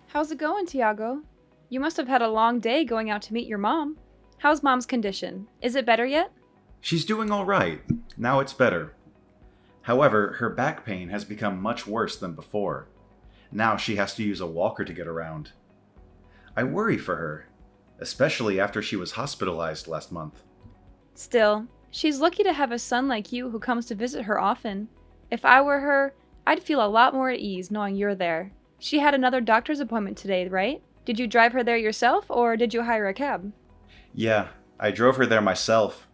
How's it going, Tiago? You must have had a long day going out to meet your mom. How's mom's condition? Is it better yet? She's doing all right. Now it's better. However, her back pain has become much worse than before. Now she has to use a walker to get around. I worry for her, especially after she was hospitalized last month. Still, she's lucky to have a son like you who comes to visit her often. If I were her, I'd feel a lot more at ease knowing you're there. She had another doctor's appointment today, right? Did you drive her there yourself, or did you hire a cab? Yeah, I drove her there myself.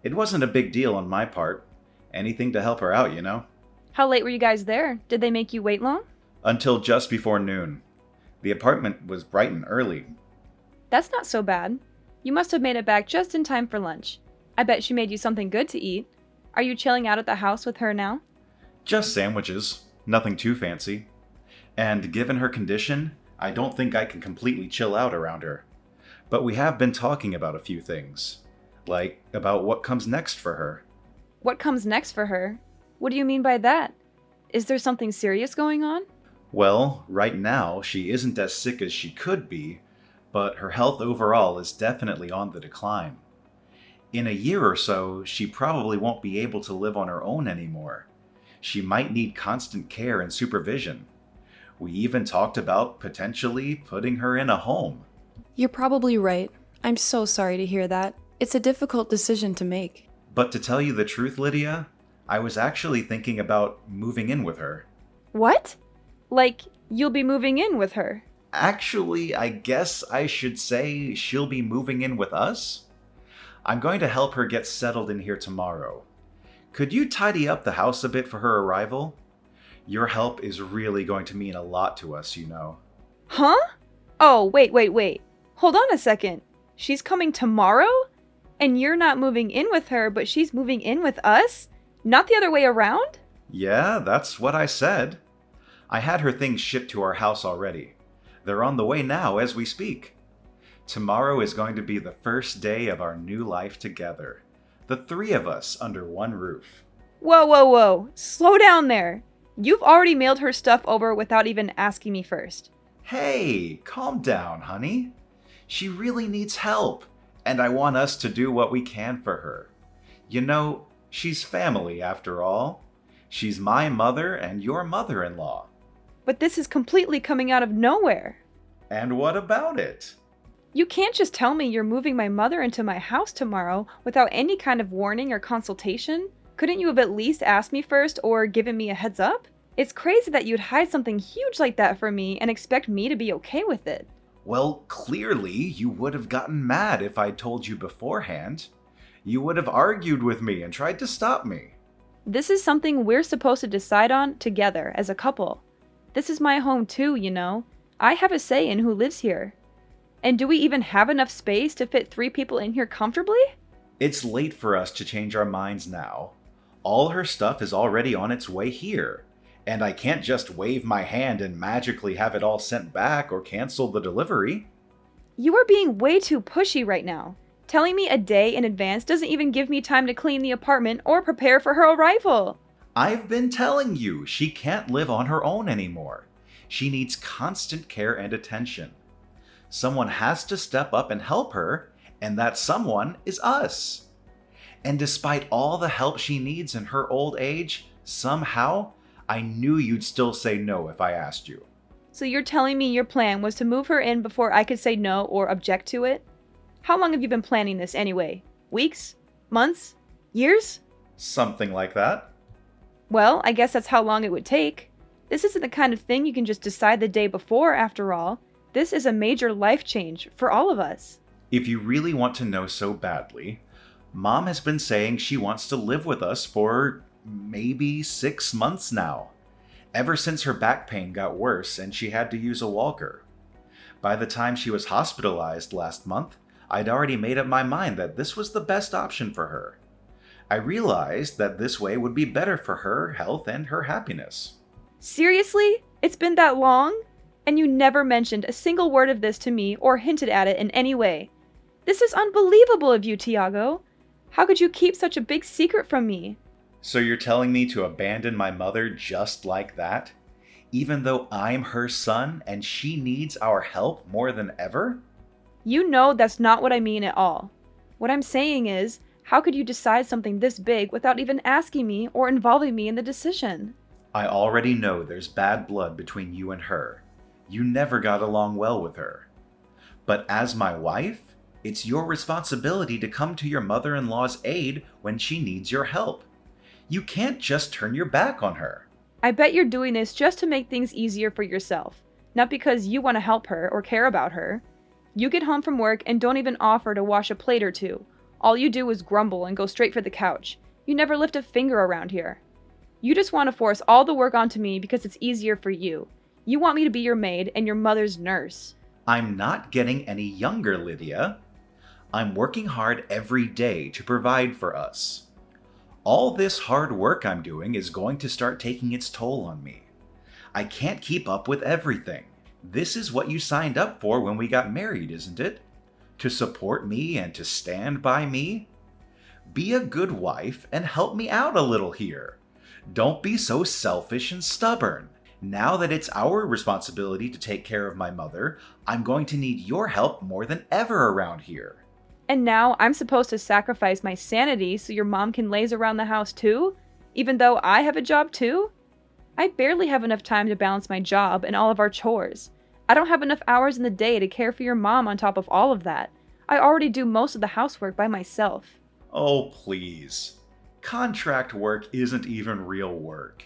It wasn't a big deal on my part. Anything to help her out, you know? How late were you guys there? Did they make you wait long? Until just before noon. The appointment was bright and early. That's not so bad. You must have made it back just in time for lunch. I bet she made you something good to eat. Are you chilling out at the house with her now? Just sandwiches. Nothing too fancy. And given her condition, I don't think I can completely chill out around her. But we have been talking about a few things. Like about what comes next for her. What comes next for her? What do you mean by that? Is there something serious going on? Well, right now, she isn't as sick as she could be, but her health overall is definitely on the decline. In a year or so, she probably won't be able to live on her own anymore. She might need constant care and supervision. We even talked about potentially putting her in a home. You're probably right. I'm so sorry to hear that. It's a difficult decision to make. But to tell you the truth, Lydia, I was actually thinking about moving in with her. What? Like, you'll be moving in with her? Actually, I guess I should say she'll be moving in with us. I'm going to help her get settled in here tomorrow. Could you tidy up the house a bit for her arrival? Your help is really going to mean a lot to us, you know. Huh? Oh, wait. Hold on a second. She's coming tomorrow? And you're not moving in with her, but she's moving in with us? Not the other way around? Yeah, that's what I said. I had her things shipped to our house already. They're on the way now as we speak. Tomorrow is going to be the first day of our new life together. The three of us under one roof. Whoa. Slow down there. You've already mailed her stuff over without even asking me first. Hey, calm down, honey. She really needs help, and I want us to do what we can for her. You know, she's family after all. She's my mother and your mother-in-law. But this is completely coming out of nowhere. And what about it? You can't just tell me you're moving my mother into my house tomorrow without any kind of warning or consultation. Couldn't you have at least asked me first or given me a heads up? It's crazy that you'd hide something huge like that from me and expect me to be okay with it. Well, clearly you would have gotten mad if I'd told you beforehand. You would have argued with me and tried to stop me. This is something we're supposed to decide on together as a couple. This is my home too, you know. I have a say in who lives here. And do we even have enough space to fit 3 people in here comfortably? It's late for us to change our minds now. All her stuff is already on its way here, and I can't just wave my hand and magically have it all sent back or cancel the delivery. You are being way too pushy right now. Telling me a day in advance doesn't even give me time to clean the apartment or prepare for her arrival. I've been telling you, she can't live on her own anymore. She needs constant care and attention. Someone has to step up and help her, and that someone is us. And despite all the help she needs in her old age, somehow, I knew you'd still say no if I asked you. So you're telling me your plan was to move her in before I could say no or object to it? How long have you been planning this anyway? Weeks? Months? Years? Something like that. Well, I guess that's how long it would take. This isn't the kind of thing you can just decide the day before, after all. This is a major life change for all of us. If you really want to know so badly, Mom has been saying she wants to live with us for maybe 6 months now. Ever since her back pain got worse and she had to use a walker. By the time she was hospitalized last month, I'd already made up my mind that this was the best option for her. I realized that this way would be better for her health and her happiness. Seriously? It's been that long? And you never mentioned a single word of this to me or hinted at it in any way. This is unbelievable of you, Tiago. How could you keep such a big secret from me? So you're telling me to abandon my mother just like that? even though I'm her son and she needs our help more than ever? You know that's not what I mean at all. What I'm saying is, how could you decide something this big without even asking me or involving me in the decision? I already know there's bad blood between you and her. You never got along well with her. But as my wife, it's your responsibility to come to your mother-in-law's aid when she needs your help. You can't just turn your back on her. I bet you're doing this just to make things easier for yourself, not because you want to help her or care about her. You get home from work and don't even offer to wash a plate or two. All you do is grumble and go straight for the couch. You never lift a finger around here. You just want to force all the work onto me because it's easier for you. You want me to be your maid and your mother's nurse. I'm not getting any younger, Lydia. I'm working hard every day to provide for us. All this hard work I'm doing is going to start taking its toll on me. I can't keep up with everything. This is what you signed up for when we got married, isn't it? To support me and to stand by me? Be a good wife and help me out a little here. Don't be so selfish and stubborn. Now that it's our responsibility to take care of my mother, I'm going to need your help more than ever around here. And now I'm supposed to sacrifice my sanity so your mom can laze around the house too? Even though I have a job too? I barely have enough time to balance my job and all of our chores. I don't have enough hours in the day to care for your mom on top of all of that. I already do most of the housework by myself. Oh, please. Contract work isn't even real work.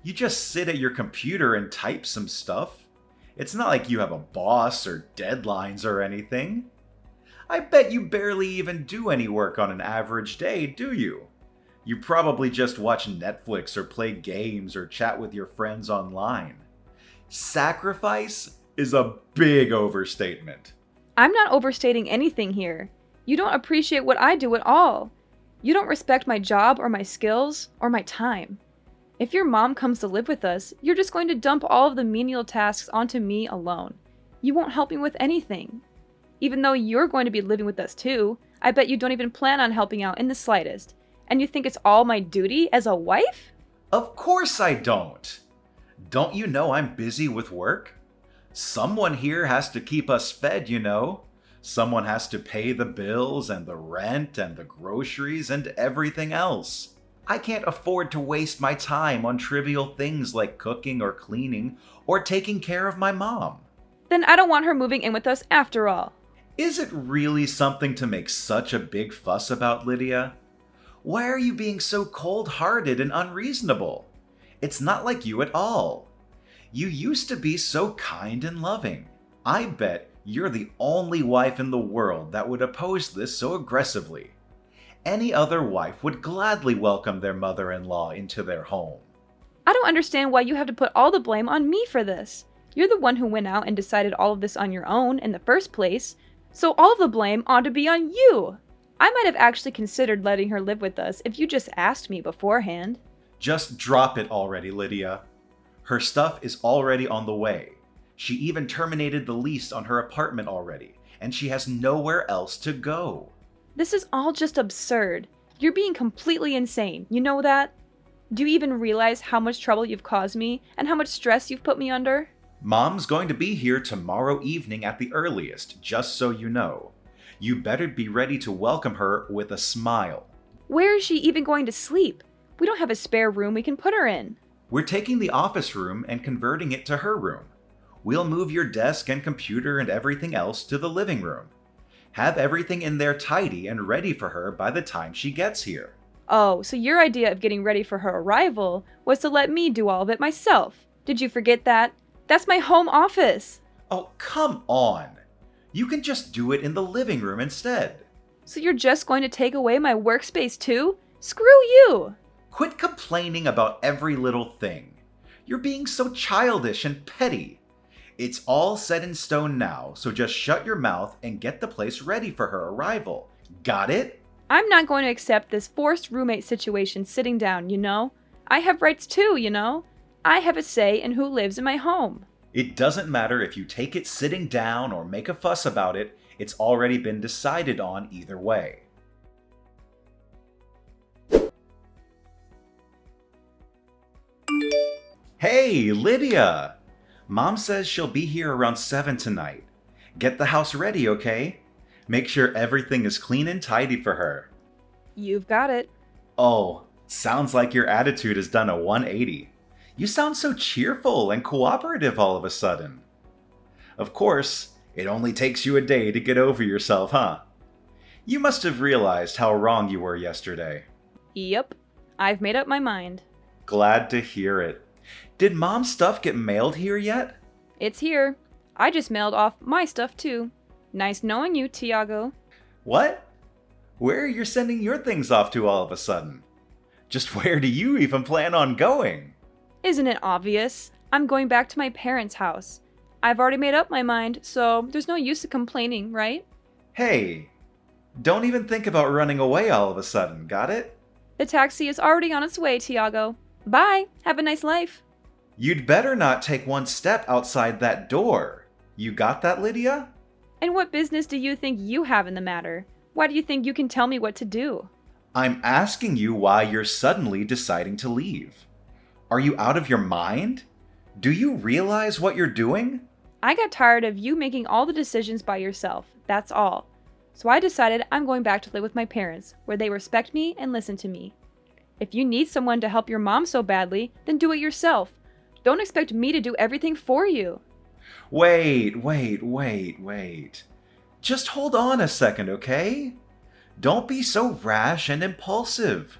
You just sit at your computer and type some stuff. It's not like you have a boss or deadlines or anything. I bet you barely even do any work on an average day, do you? You probably just watch Netflix or play games or chat with your friends online. Sacrifice is a big overstatement. I'm not overstating anything here. You don't appreciate what I do at all. You don't respect my job or my skills or my time. If your mom comes to live with us, you're just going to dump all of the menial tasks onto me alone. You won't help me with anything. Even though you're going to be living with us too, I bet you don't even plan on helping out in the slightest. And you think it's all my duty as a wife? Of course I don't. Don't you know I'm busy with work? Someone here has to keep us fed, you know. Someone has to pay the bills and the rent and the groceries and everything else. I can't afford to waste my time on trivial things like cooking or cleaning or taking care of my mom. Then I don't want her moving in with us after all. Is it really something to make such a big fuss about, Lydia? Why are you being so cold-hearted and unreasonable? It's not like you at all. You used to be so kind and loving. I bet you're the only wife in the world that would oppose this so aggressively. Any other wife would gladly welcome their mother-in-law into their home. I don't understand why you have to put all the blame on me for this. You're the one who went out and decided all of this on your own in the first place, so all of the blame ought to be on you. I might have actually considered letting her live with us if you just asked me beforehand. Just drop it already, Lydia. Her stuff is already on the way. She even terminated the lease on her apartment already, and she has nowhere else to go. This is all just absurd. You're being completely insane, you know that? Do you even realize how much trouble you've caused me and how much stress you've put me under? Mom's going to be here tomorrow evening at the earliest, just so you know. You better be ready to welcome her with a smile. Where is she even going to sleep? We don't have a spare room we can put her in. We're taking the office room and converting it to her room. We'll move your desk and computer and everything else to the living room. Have everything in there tidy and ready for her by the time she gets here. Oh, so your idea of getting ready for her arrival was to let me do all of it myself. Did you forget that? That's my home office. Oh, come on. You can just do it in the living room instead. So you're just going to take away my workspace too? Screw you! Quit complaining about every little thing. You're being so childish and petty. It's all set in stone now, so just shut your mouth and get the place ready for her arrival. Got it? I'm not going to accept this forced roommate situation sitting down, you know? I have rights too, you know? I have a say in who lives in my home. It doesn't matter if you take it sitting down or make a fuss about it. It's already been decided on either way. Hey, Lydia! Mom says she'll be here around 7 tonight. Get the house ready, okay? Make sure everything is clean and tidy for her. You've got it. Oh, sounds like your attitude has done a 180. You sound so cheerful and cooperative all of a sudden. Of course, it only takes you a day to get over yourself, huh? You must have realized how wrong you were yesterday. Yep. I've made up my mind. Glad to hear it. Did Mom's stuff get mailed here yet? It's here. I just mailed off my stuff too. Nice knowing you, Tiago. What? Where are you sending your things off to all of a sudden? Just where do you even plan on going? Isn't it obvious? I'm going back to my parents' house. I've already made up my mind, so there's no use of complaining, right? Hey, don't even think about running away all of a sudden, got it? The taxi is already on its way, Tiago. Bye. Have a nice life. You'd better not take one step outside that door. You got that, Lydia? And what business do you think you have in the matter? Why do you think you can tell me what to do? I'm asking you why you're suddenly deciding to leave. Are you out of your mind? Do you realize what you're doing? I got tired of you making all the decisions by yourself. That's all. So I decided I'm going back to live with my parents, where they respect me and listen to me. If you need someone to help your mom so badly, then do it yourself. Don't expect me to do everything for you. Wait. Just hold on a second, okay? Don't be so rash and impulsive.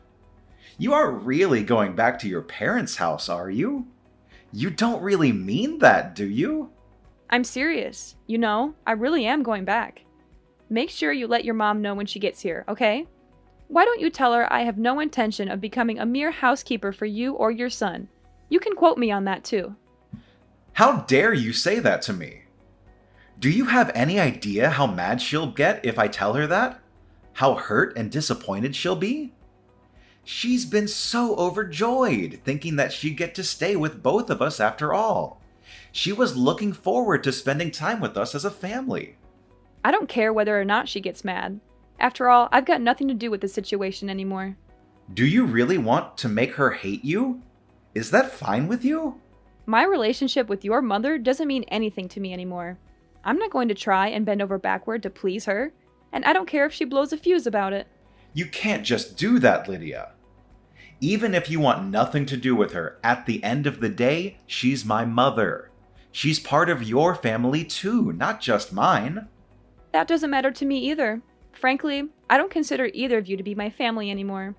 You aren't really going back to your parents' house, are you? You don't really mean that, do you? I'm serious. You know, I really am going back. Make sure you let your mom know when she gets here, okay? Why don't you tell her I have no intention of becoming a mere housekeeper for you or your son? You can quote me on that too. How dare you say that to me? Do you have any idea how mad she'll get if I tell her that? How hurt and disappointed she'll be? She's been so overjoyed, thinking that she'd get to stay with both of us after all. She was looking forward to spending time with us as a family. I don't care whether or not she gets mad. After all, I've got nothing to do with the situation anymore. Do you really want to make her hate you? Is that fine with you? My relationship with your mother doesn't mean anything to me anymore. I'm not going to try and bend over backward to please her, and I don't care if she blows a fuse about it. You can't just do that, Lydia. Even if you want nothing to do with her, at the end of the day, she's my mother. She's part of your family too, not just mine. That doesn't matter to me either. Frankly, I don't consider either of you to be my family anymore.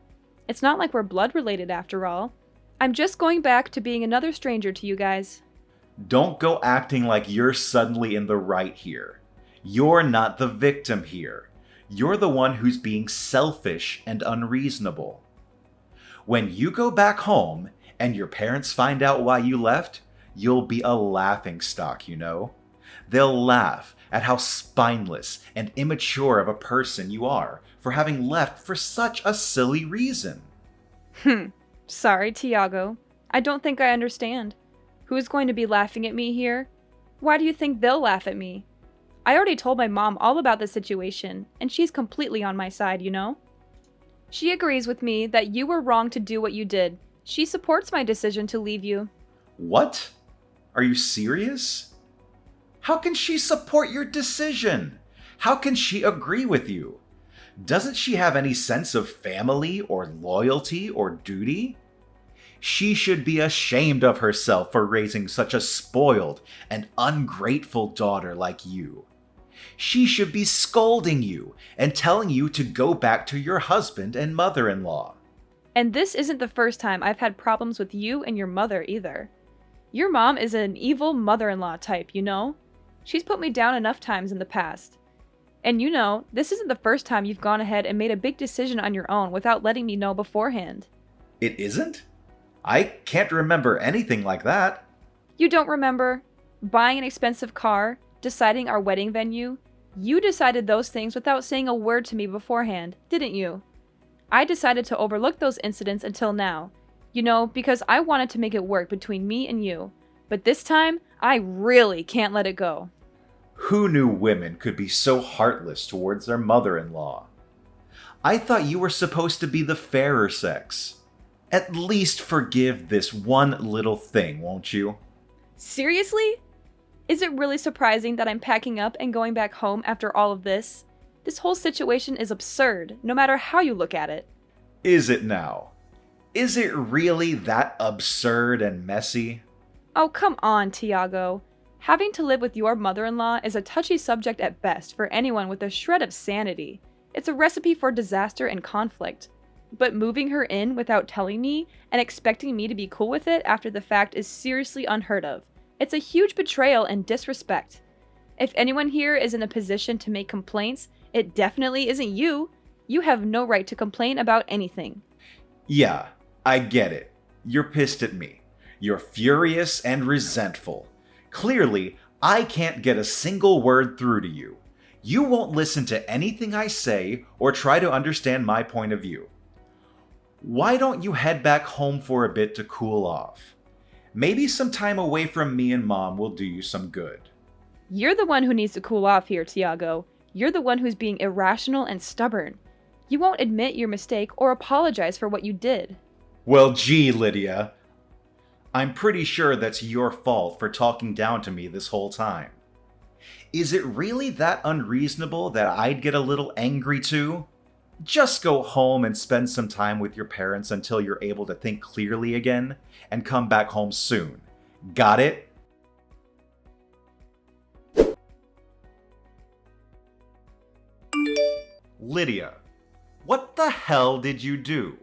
It's not like we're blood related after all. I'm just going back to being another stranger to you guys. Don't go acting like you're suddenly in the right here. You're not the victim here. You're the one who's being selfish and unreasonable. When you go back home and your parents find out why you left, you'll be a laughingstock, you know? They'll laugh at how spineless and immature of a person you are for having left for such a silly reason. Sorry, Tiago. I don't think I understand. Who's going to be laughing at me here? Why do you think they'll laugh at me? I already told my mom all about the situation, and she's completely on my side, you know? She agrees with me that you were wrong to do what you did. She supports my decision to leave you. What? Are you serious? How can she support your decision? How can she agree with you? Doesn't she have any sense of family or loyalty or duty? She should be ashamed of herself for raising such a spoiled and ungrateful daughter like you. She should be scolding you and telling you to go back to your husband and mother-in-law. And this isn't the first time I've had problems with you and your mother either. Your mom is an evil mother-in-law type, you know? She's put me down enough times in the past. And you know, this isn't the first time you've gone ahead and made a big decision on your own without letting me know beforehand. It isn't? I can't remember anything like that. You don't remember? Buying an expensive car? Deciding our wedding venue? You decided those things without saying a word to me beforehand, didn't you? I decided to overlook those incidents until now. You know, because I wanted to make it work between me and you. But this time, I really can't let it go. Who knew women could be so heartless towards their mother-in-law? I thought you were supposed to be the fairer sex. At least forgive this one little thing, won't you? Seriously? Is it really surprising that I'm packing up and going back home after all of this? This whole situation is absurd, no matter how you look at it. Is it now? Is it really that absurd and messy? Oh, come on, Tiago. Having to live with your mother-in-law is a touchy subject at best for anyone with a shred of sanity. It's a recipe for disaster and conflict. But moving her in without telling me and expecting me to be cool with it after the fact is seriously unheard of. It's a huge betrayal and disrespect. If anyone here is in a position to make complaints, it definitely isn't you. You have no right to complain about anything. Yeah, I get it. You're pissed at me. You're furious and resentful. Clearly, I can't get a single word through to you. You won't listen to anything I say or try to understand my point of view. Why don't you head back home for a bit to cool off? Maybe some time away from me and Mom will do you some good. You're the one who needs to cool off here, Tiago. You're the one who's being irrational and stubborn. You won't admit your mistake or apologize for what you did. Well, gee, Lydia. I'm pretty sure that's your fault for talking down to me this whole time. Is it really that unreasonable that I'd get a little angry too? Just go home and spend some time with your parents until you're able to think clearly again, and come back home soon. Got it? Lydia, what the hell did you do?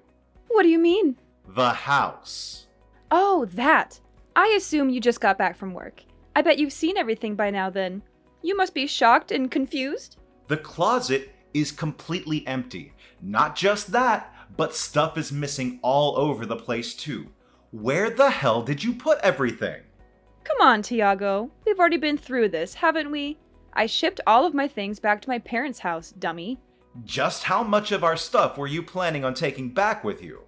What do you mean? The house. Oh, that. I assume you just got back from work. I bet you've seen everything by now then. You must be shocked and confused. The closet is completely empty. Not just that, but stuff is missing all over the place too. Where the hell did you put everything? Come on, Tiago. We've already been through this, haven't we? I shipped all of my things back to my parents' house, dummy. Just how much of our stuff were you planning on taking back with you?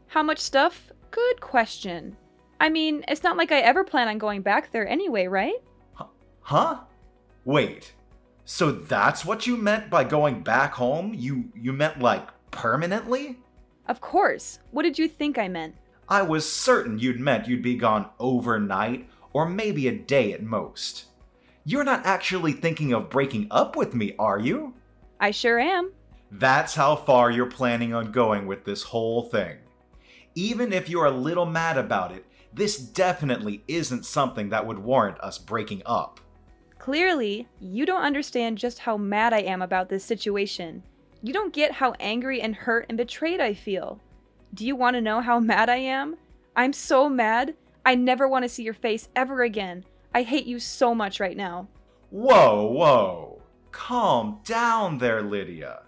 How much stuff? Good question. I mean, it's not like I ever plan on going back there anyway, right? Huh? Wait. So that's what you meant by going back home? You meant like permanently? Of course. What did you think I meant? I was certain you'd meant you'd be gone overnight, or maybe a day at most. You're not actually thinking of breaking up with me, are you? I sure am. That's how far you're planning on going with this whole thing. Even if you're a little mad about it, this definitely isn't something that would warrant us breaking up. Clearly, you don't understand just how mad I am about this situation. You don't get how angry and hurt and betrayed I feel. Do you want to know how mad I am? I'm so mad. I never want to see your face ever again. I hate you so much right now. Whoa. Calm down there, Lydia.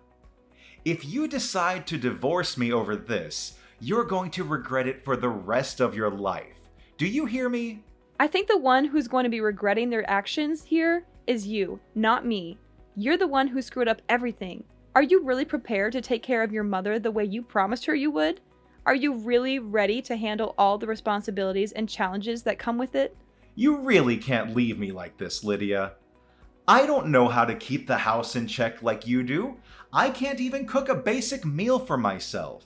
If you decide to divorce me over this, you're going to regret it for the rest of your life. Do you hear me? I think the one who's going to be regretting their actions here is you, not me. You're the one who screwed up everything. Are you really prepared to take care of your mother the way you promised her you would? Are you really ready to handle all the responsibilities and challenges that come with it? You really can't leave me like this, Lydia. I don't know how to keep the house in check like you do. I can't even cook a basic meal for myself.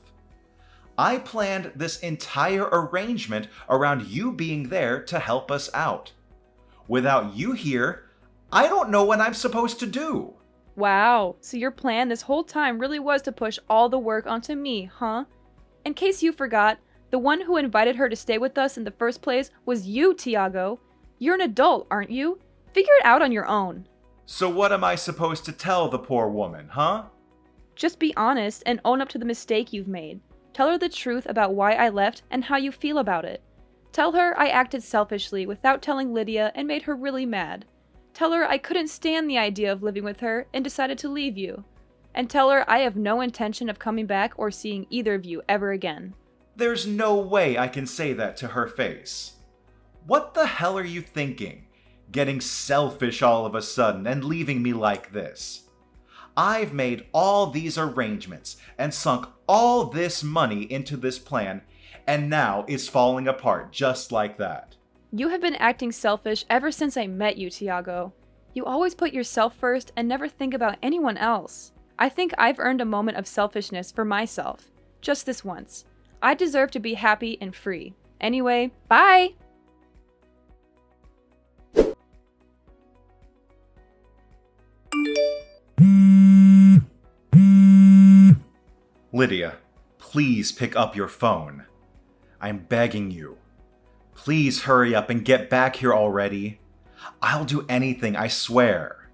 I planned this entire arrangement around you being there to help us out. Without you here, I don't know what I'm supposed to do. Wow, so your plan this whole time really was to push all the work onto me, huh? In case you forgot, the one who invited her to stay with us in the first place was you, Tiago. You're an adult, aren't you? Figure it out on your own. So what am I supposed to tell the poor woman, huh? Just be honest and own up to the mistake you've made. Tell her the truth about why I left and how you feel about it. Tell her I acted selfishly without telling Lydia and made her really mad. Tell her I couldn't stand the idea of living with her and decided to leave you. And tell her I have no intention of coming back or seeing either of you ever again. There's no way I can say that to her face. What the hell are you thinking? Getting selfish all of a sudden and leaving me like this? I've made all these arrangements and sunk all this money into this plan, and now it's falling apart just like that. You have been acting selfish ever since I met you, Tiago. You always put yourself first and never think about anyone else. I think I've earned a moment of selfishness for myself. Just this once. I deserve to be happy and free. Anyway, bye! Lydia, please pick up your phone. I'm begging you. Please hurry up and get back here already. I'll do anything, I swear.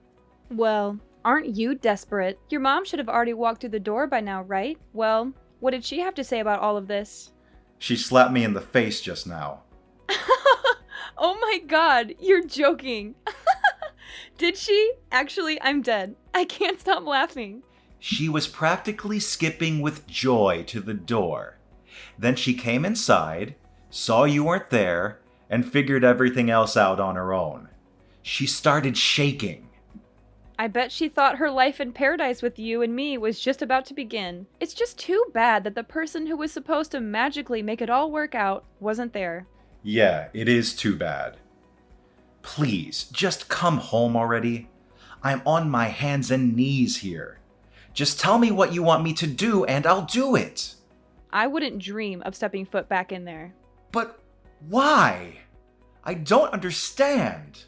Well, aren't you desperate? Your mom should have already walked through the door by now, right? Well, what did she have to say about all of this? She slapped me in the face just now. Oh my god, you're joking. Did she? Actually, I'm dead. I can't stop laughing. She was practically skipping with joy to the door. Then she came inside, saw you weren't there, and figured everything else out on her own. She started shaking. I bet she thought her life in paradise with you and me was just about to begin. It's just too bad that the person who was supposed to magically make it all work out wasn't there. Yeah, it is too bad. Please, just come home already. I'm on my hands and knees here. Just tell me what you want me to do and I'll do it. I wouldn't dream of stepping foot back in there. But why? I don't understand.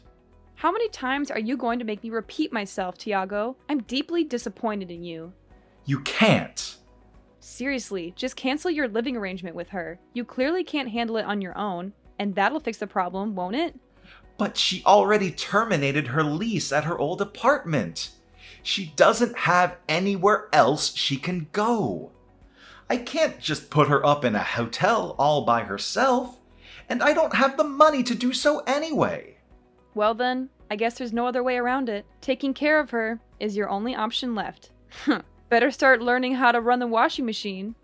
How many times are you going to make me repeat myself, Tiago? I'm deeply disappointed in you. You can't. Seriously, just cancel your living arrangement with her. You clearly can't handle it on your own, and that'll fix the problem, won't it? But she already terminated her lease at her old apartment. She doesn't have anywhere else she can go. I can't just put her up in a hotel all by herself, and I don't have the money to do so anyway. Well then, I guess there's no other way around it. Taking care of her is your only option left. Better start learning how to run the washing machine.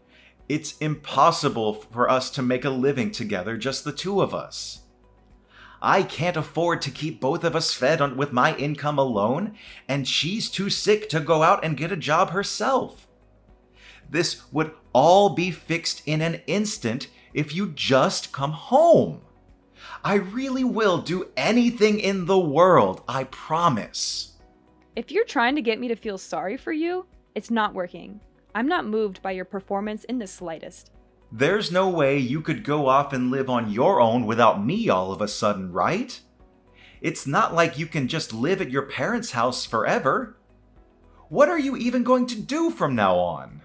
It's impossible for us to make a living together, just the two of us. I can't afford to keep both of us fed with my income alone, and she's too sick to go out and get a job herself. This would all be fixed in an instant if you just come home. I really will do anything in the world, I promise. If you're trying to get me to feel sorry for you, it's not working. I'm not moved by your performance in the slightest. There's no way you could go off and live on your own without me all of a sudden, right? It's not like you can just live at your parents' house forever. What are you even going to do from now on?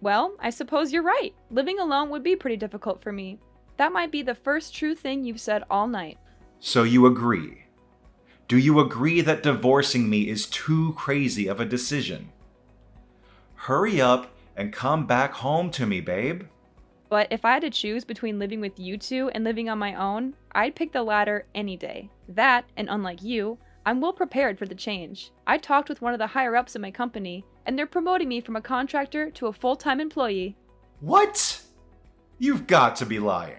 Well, I suppose you're right. Living alone would be pretty difficult for me. That might be the first true thing you've said all night. So you agree? Do you agree that divorcing me is too crazy of a decision? Hurry up and come back home to me, babe. But if I had to choose between living with you two and living on my own, I'd pick the latter any day. That, and unlike you, I'm well prepared for the change. I talked with one of the higher-ups in my company, and they're promoting me from a contractor to a full-time employee. What? You've got to be lying.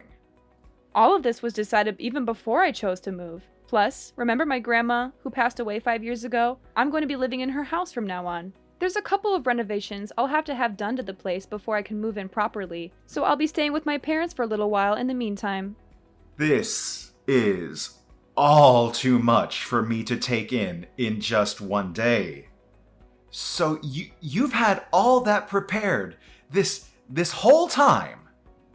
All of this was decided even before I chose to move. Plus, remember my grandma, who passed away 5 years ago? I'm going to be living in her house from now on. There's a couple of renovations I'll have to have done to the place before I can move in properly, so I'll be staying with my parents for a little while in the meantime. This is all too much for me to take in just one day. So you've had all that prepared this whole time?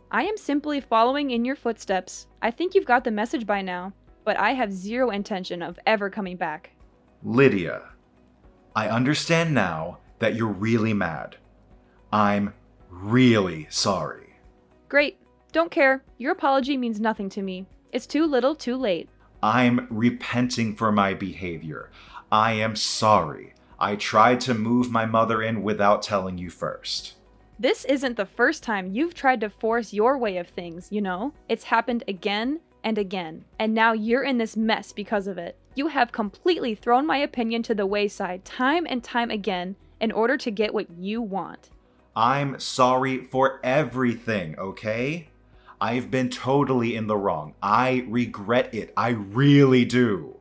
I am simply following in your footsteps. I think you've got the message by now, but I have zero intention of ever coming back. Lydia, I understand now that you're really mad. I'm really sorry. Great. Don't care. Your apology means nothing to me. It's too little, too late. I'm repenting for my behavior. I am sorry. I tried to move my mother in without telling you first. This isn't the first time you've tried to force your way of things, you know? It's happened again and again, and now you're in this mess because of it. You have completely thrown my opinion to the wayside time and time again in order to get what you want. I'm sorry for everything, okay? I've been totally in the wrong. I regret it. I really do.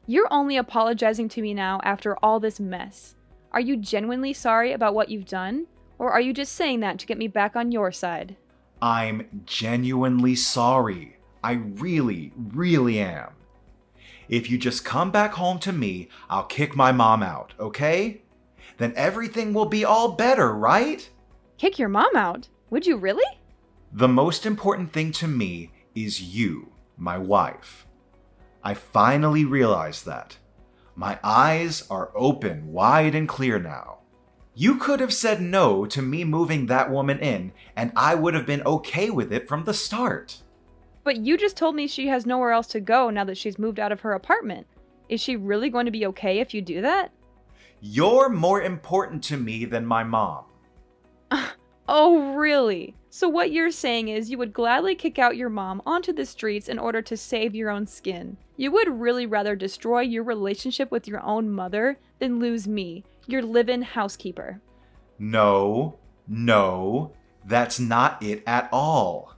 You're only apologizing to me now after all this mess. Are you genuinely sorry about what you've done? Or are you just saying that to get me back on your side? I'm genuinely sorry. I really, really am. If you just come back home to me, I'll kick my mom out, okay? Then everything will be all better, right? Kick your mom out? Would you really? The most important thing to me is you, my wife. I finally realized that. My eyes are open wide and clear now. You could have said no to me moving that woman in, and I would have been okay with it from the start. But you just told me she has nowhere else to go now that she's moved out of her apartment. Is she really going to be okay if you do that? You're more important to me than my mom. Oh, really? So what you're saying is you would gladly kick out your mom onto the streets in order to save your own skin. You would really rather destroy your relationship with your own mother than lose me, your live-in housekeeper. No, that's not it at all.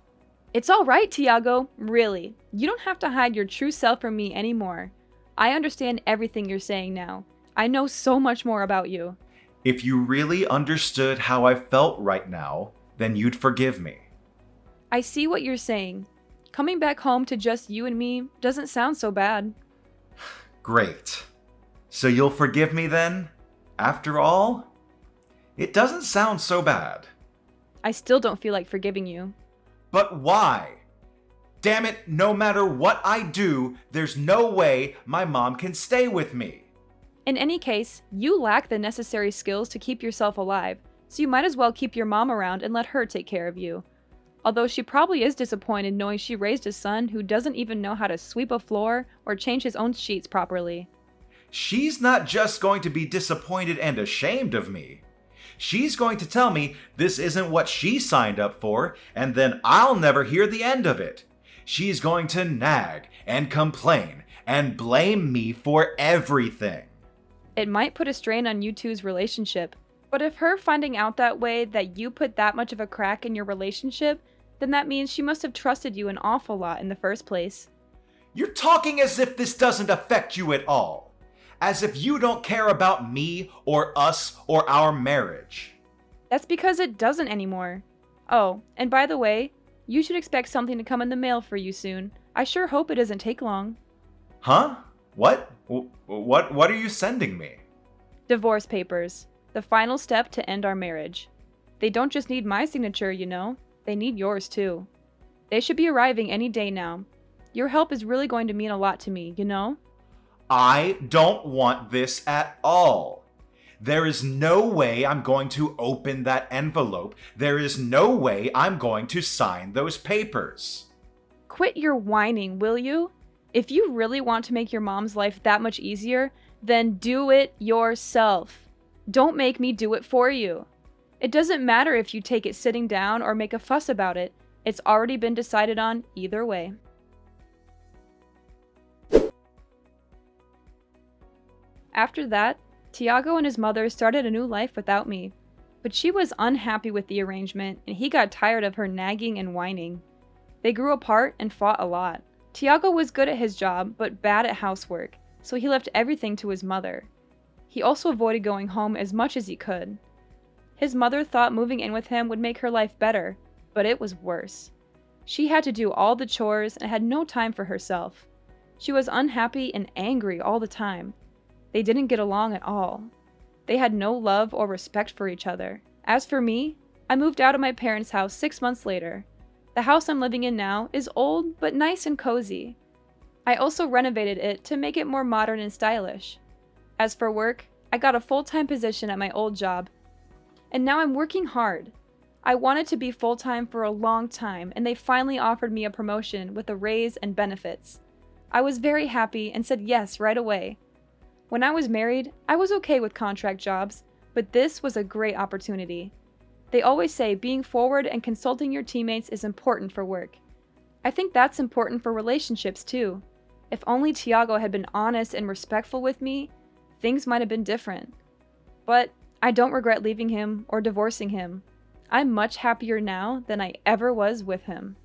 It's all right, Tiago. Really. You don't have to hide your true self from me anymore. I understand everything you're saying now. I know so much more about you. If you really understood how I felt right now, then you'd forgive me. I see what you're saying. Coming back home to just you and me doesn't sound so bad. Great. So you'll forgive me then? After all? It doesn't sound so bad. I still don't feel like forgiving you. But why? Damn it, no matter what I do, there's no way my mom can stay with me. In any case, you lack the necessary skills to keep yourself alive, so you might as well keep your mom around and let her take care of you. Although she probably is disappointed knowing she raised a son who doesn't even know how to sweep a floor or change his own sheets properly. She's not just going to be disappointed and ashamed of me. She's going to tell me this isn't what she signed up for, and then I'll never hear the end of it. She's going to nag and complain and blame me for everything. It might put a strain on you two's relationship, but if her finding out that way that you put that much of a crack in your relationship, then that means she must have trusted you an awful lot in the first place. You're talking as if this doesn't affect you at all. As if you don't care about me or us or our marriage. That's because it doesn't anymore. Oh, and by the way, you should expect something to come in the mail for you soon. I sure hope it doesn't take long. Huh? What? What are you sending me? Divorce papers. The final step to end our marriage. They don't just need my signature, you know. They need yours too. They should be arriving any day now. Your help is really going to mean a lot to me, you know? I don't want this at all. There is no way I'm going to open that envelope. There is no way I'm going to sign those papers. Quit your whining, will you? If you really want to make your mom's life that much easier, then do it yourself. Don't make me do it for you. It doesn't matter if you take it sitting down or make a fuss about it. It's already been decided on either way. After that, Tiago and his mother started a new life without me. But she was unhappy with the arrangement, and he got tired of her nagging and whining. They grew apart and fought a lot. Tiago was good at his job, but bad at housework, so he left everything to his mother. He also avoided going home as much as he could. His mother thought moving in with him would make her life better, but it was worse. She had to do all the chores and had no time for herself. She was unhappy and angry all the time. They didn't get along at all. They had no love or respect for each other. As for me, I moved out of my parents' house 6 months later. The house I'm living in now is old but nice and cozy. I also renovated it to make it more modern and stylish. As for work, I got a full-time position at my old job. And now I'm working hard. I wanted to be full-time for a long time, and they finally offered me a promotion with a raise and benefits. I was very happy and said yes right away. When I was married, I was okay with contract jobs, but this was a great opportunity. They always say being forward and consulting your teammates is important for work. I think that's important for relationships too. If only Tiago had been honest and respectful with me, things might have been different. But I don't regret leaving him or divorcing him. I'm much happier now than I ever was with him.